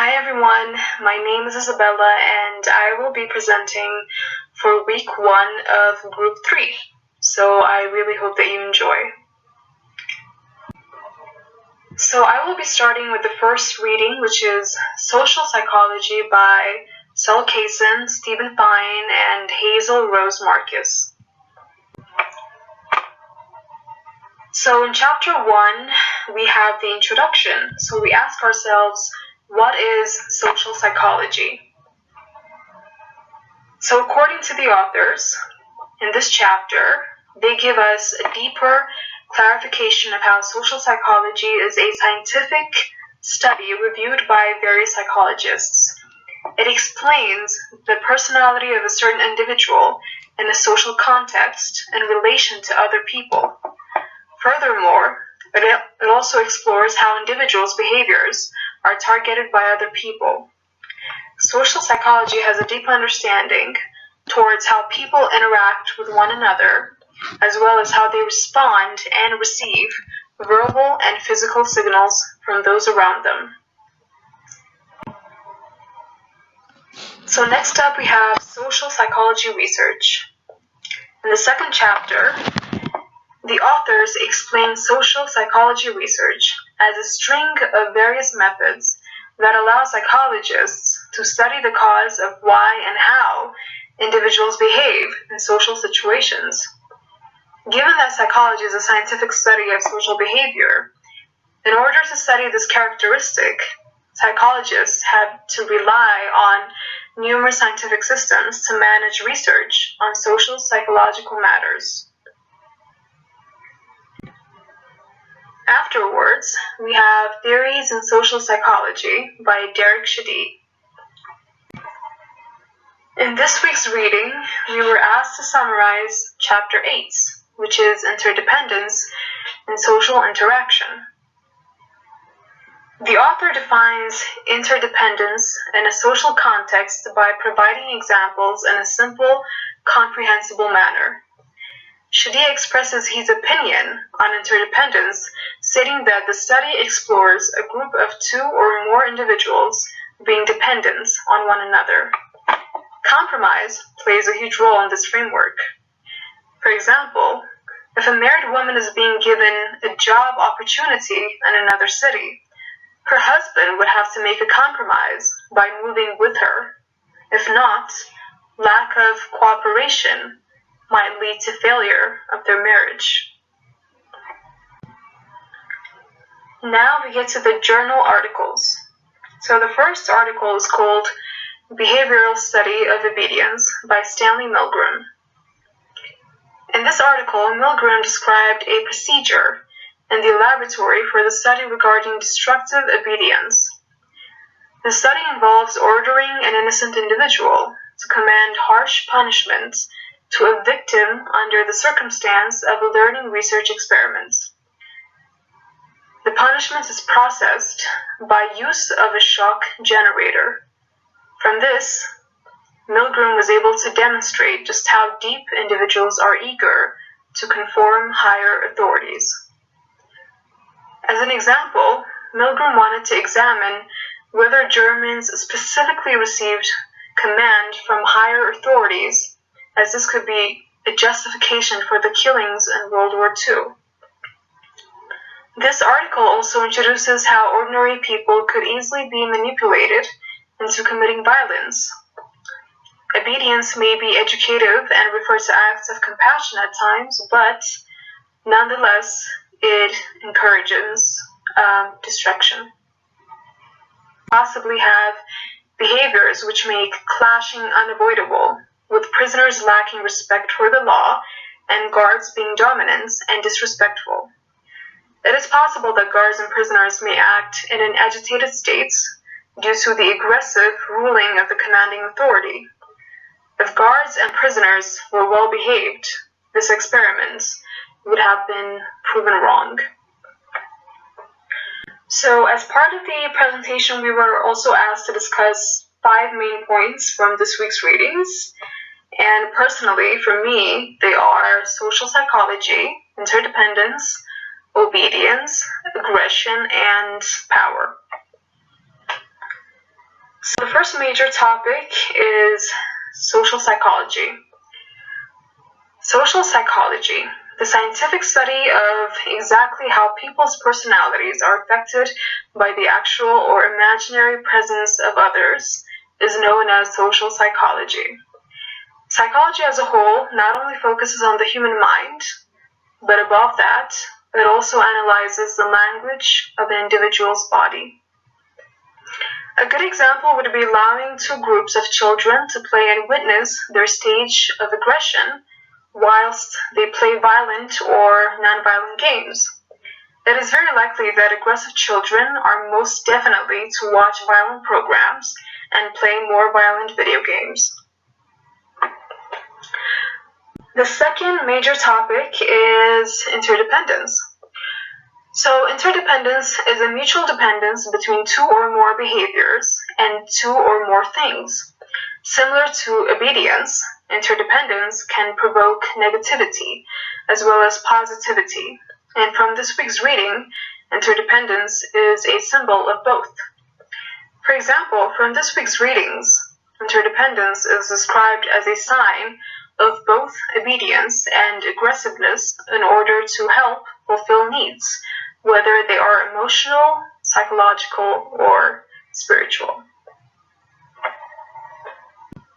Hi everyone, my name is Isabella and I will be presenting for week 1 of group 3. So I really hope that you enjoy. So I will be starting with the first reading, which is Social Psychology by Sel Kaysen, Stephen Fine, and Hazel Rose Marcus. So in chapter 1, we have the introduction. So we ask ourselves, what is social psychology? So according to the authors, in this chapter, they give us a deeper clarification of how social psychology is a scientific study reviewed by various psychologists. It explains the personality of a certain individual in a social context in relation to other people. Furthermore, it also explores how individuals' behaviors are targeted by other people. Social psychology has a deep understanding towards how people interact with one another, as well as how they respond and receive verbal and physical signals from those around them. So next up we have social psychology research. In the second chapter, the authors explain social psychology research as a string of various methods that allow psychologists to study the cause of why and how individuals behave in social situations. Given that psychology is a scientific study of social behavior, in order to study this characteristic, psychologists have to rely on numerous scientific systems to manage research on social psychological matters. Afterwards, we have Theories in Social Psychology by Derek Shadid. In this week's reading, we were asked to summarize Chapter 8, which is Interdependence and Social Interaction. The author defines interdependence in a social context by providing examples in a simple, comprehensible manner. Shadid expresses his opinion on interdependence, stating that the study explores a group of 2 or more individuals being dependent on one another. Compromise plays a huge role in this framework. For example, if a married woman is being given a job opportunity in another city, her husband would have to make a compromise by moving with her. If not, lack of cooperation might lead to failure of their marriage. Now we get to the journal articles. So the first article is called Behavioral Study of Obedience by Stanley Milgram. In this article, Milgram described a procedure in the laboratory for the study regarding destructive obedience. The study involves ordering an innocent individual to command harsh punishment to a victim under the circumstance of a learning research experiment. The punishment is processed by use of a shock generator. From this, Milgram was able to demonstrate just how deep individuals are eager to conform higher authorities. As an example, Milgram wanted to examine whether Germans specifically received command from higher authorities, as this could be a justification for the killings in World War II. This article also introduces how ordinary people could easily be manipulated into committing violence. Obedience may be educative and refer to acts of compassion at times, but nonetheless, it encourages destruction. Possibly have behaviors which make clashing unavoidable, with prisoners lacking respect for the law and guards being dominant and disrespectful. It is possible that guards and prisoners may act in an agitated state due to the aggressive ruling of the commanding authority. If guards and prisoners were well behaved, this experiment would have been proven wrong. So as part of the presentation, we were also asked to discuss 5 main points from this week's readings. And personally, for me, they are social psychology, interdependence, obedience, aggression, and power. So the first major topic is social psychology. Social psychology, the scientific study of exactly how people's personalities are affected by the actual or imaginary presence of others, is known as social psychology. Psychology as a whole not only focuses on the human mind, but above that, it also analyzes the language of an individual's body. A good example would be allowing two groups of children to play and witness their stage of aggression whilst they play violent or non-violent games. It is very likely that aggressive children are most definitely to watch violent programs and play more violent video games. The second major topic is interdependence. So interdependence is a mutual dependence between two or more behaviors and two or more things. Similar to obedience, interdependence can provoke negativity as well as positivity. And from this week's reading, interdependence is a symbol of both. For example, from this week's readings, interdependence is described as a sign of both obedience and aggressiveness in order to help fulfill needs, whether they are emotional, psychological, or spiritual.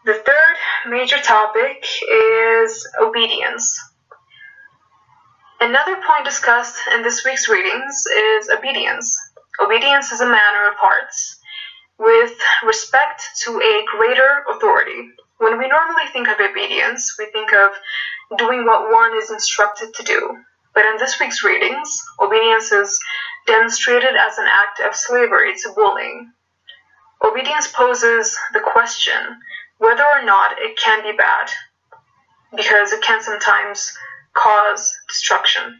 The third major topic is obedience. Another point discussed in this week's readings is obedience. Obedience is a manner of hearts with respect to a greater authority. When we normally think of obedience, we think of doing what one is instructed to do. But in this week's readings, obedience is demonstrated as an act of slavery to bullying. Obedience poses the question whether or not it can be bad, because it can sometimes cause destruction.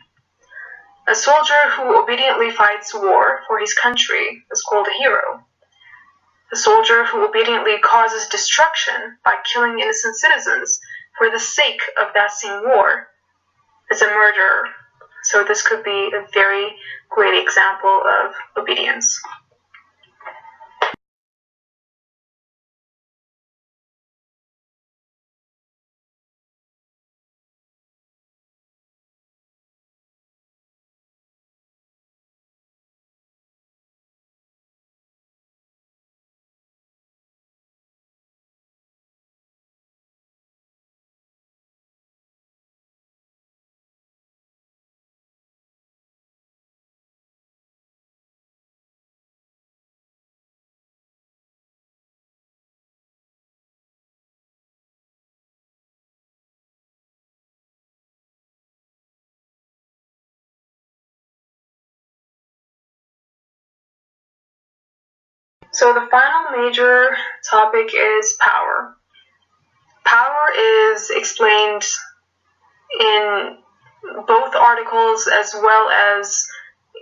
A soldier who obediently fights war for his country is called a hero. A soldier who obediently causes destruction by killing innocent citizens for the sake of that same war is a murderer. So this could be a very great example of obedience. So the final major topic is power. Power is explained in both articles as well as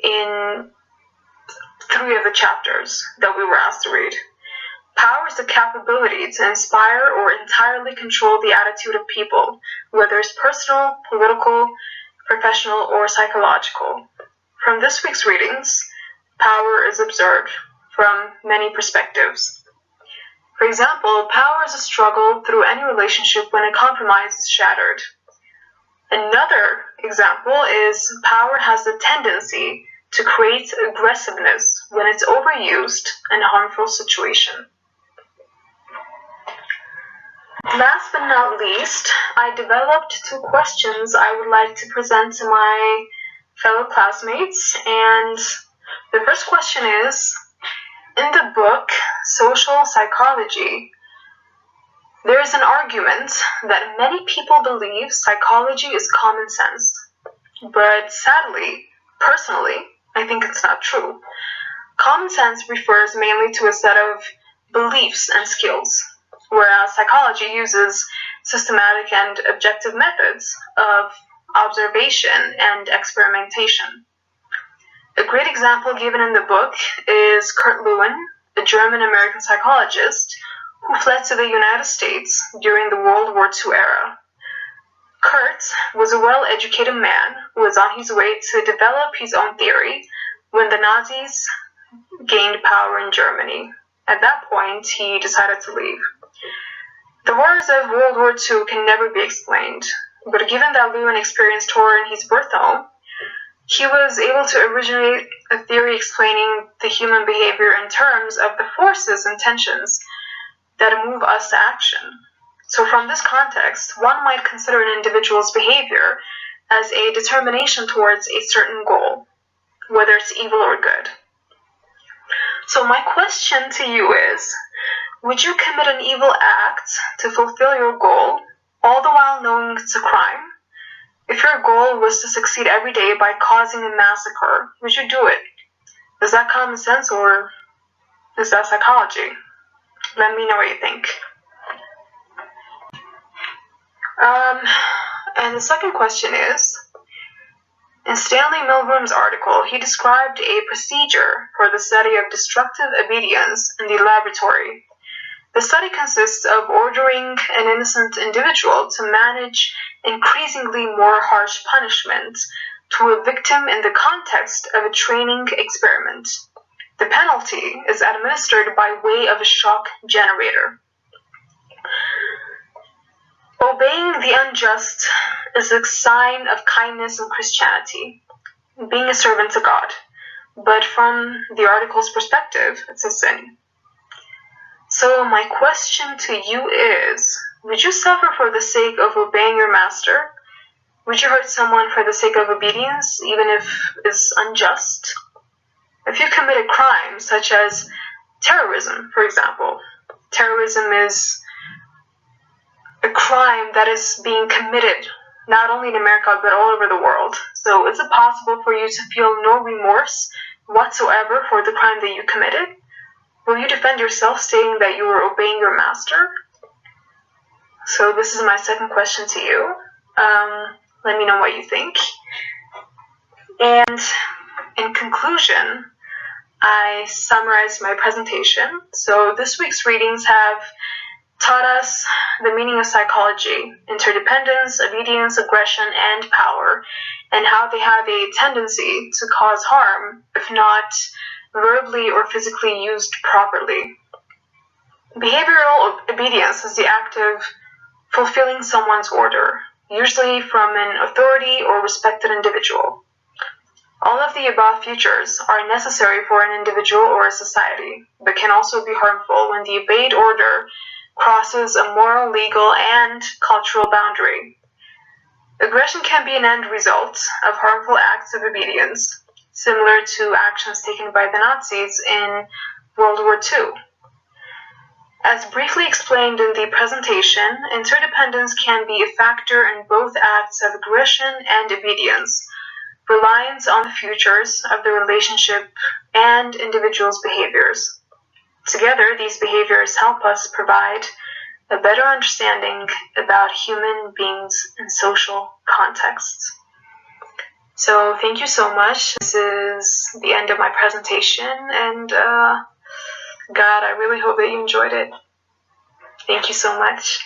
in 3 of the chapters that we were asked to read. Power is the capability to inspire or entirely control the attitude of people, whether it's personal, political, professional, or psychological. From this week's readings, power is observed from many perspectives. For example, power is a struggle through any relationship when a compromise is shattered. Another example is power has the tendency to create aggressiveness when it's overused in a harmful situation. Last but not least, I developed 2 questions I would like to present to my fellow classmates, and the first question is, in the book Social Psychology, there is an argument that many people believe psychology is common sense, but sadly, personally, I think it's not true. Common sense refers mainly to a set of beliefs and skills, whereas psychology uses systematic and objective methods of observation and experimentation. A great example given in the book is Kurt Lewin, a German-American psychologist who fled to the United States during the World War II era. Kurt was a well-educated man who was on his way to develop his own theory when the Nazis gained power in Germany, At that point, he decided to leave. The horrors of World War II can never be explained, but given that Lewin experienced horror in his birth home, he was able to originate a theory explaining the human behavior in terms of the forces and tensions that move us to action. So from this context, one might consider an individual's behavior as a determination towards a certain goal, whether it's evil or good. So my question to you is, would you commit an evil act to fulfill your goal, all the while knowing it's a crime? If your goal was to succeed every day by causing a massacre, would you do it? Is that common sense or is that psychology? Let me know what you think. And the second question is, in Stanley Milgram's article, he described a procedure for the study of destructive obedience in the laboratory. The study consists of ordering an innocent individual to manage increasingly more harsh punishment to a victim in the context of a training experiment. The penalty is administered by way of a shock generator. Obeying the unjust is a sign of kindness in Christianity, being a servant to God. But from the article's perspective, it's a sin. So my question to you is, would you suffer for the sake of obeying your master? Would you hurt someone for the sake of obedience, even if it's unjust? If you commit a crime, such as terrorism, for example, terrorism is a crime that is being committed not only in America but all over the world. So is it possible for you to feel no remorse whatsoever for the crime that you committed? Will you defend yourself stating that you were obeying your master? So this is my second question to you. Let me know what you think. And in conclusion, I summarized my presentation. So this week's readings have taught us the meaning of psychology, interdependence, obedience, aggression, and power, and how they have a tendency to cause harm if not verbally or physically used properly. Behavioral obedience is the act of fulfilling someone's order, usually from an authority or respected individual. All of the above features are necessary for an individual or a society, but can also be harmful when the obeyed order crosses a moral, legal, and cultural boundary. Aggression can be an end result of harmful acts of obedience, similar to actions taken by the Nazis in World War II. As briefly explained in the presentation, interdependence can be a factor in both acts of aggression and obedience, reliance on the futures of the relationship and individuals' behaviors. Together, these behaviors help us provide a better understanding about human beings in social contexts. So thank you so much. This is the end of my presentation, and God, I really hope that you enjoyed it. Thank you so much.